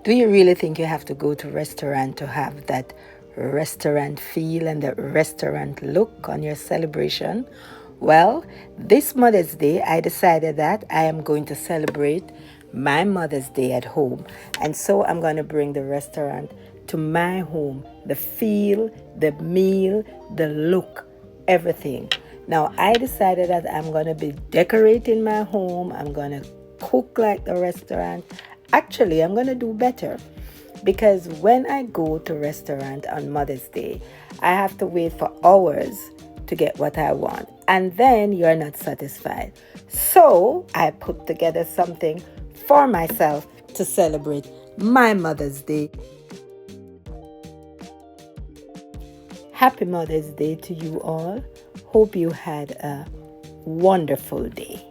Do you really think you have to go to a restaurant to have that restaurant feel and the restaurant look on your celebration? Well, this Mother's Day, I decided that I am going to celebrate my Mother's Day at home. And so I'm going to bring the restaurant to my home. The feel, the meal, the look, everything. Now, I decided that I'm going to be decorating my home. I'm going to cook like the restaurant. Actually, I'm going to do better because when I go to restaurant on Mother's Day, I have to wait for hours to get what I want, and then you're not satisfied. So I put together something for myself to celebrate my Mother's Day. Happy Mother's Day to you all. Hope you had a wonderful day.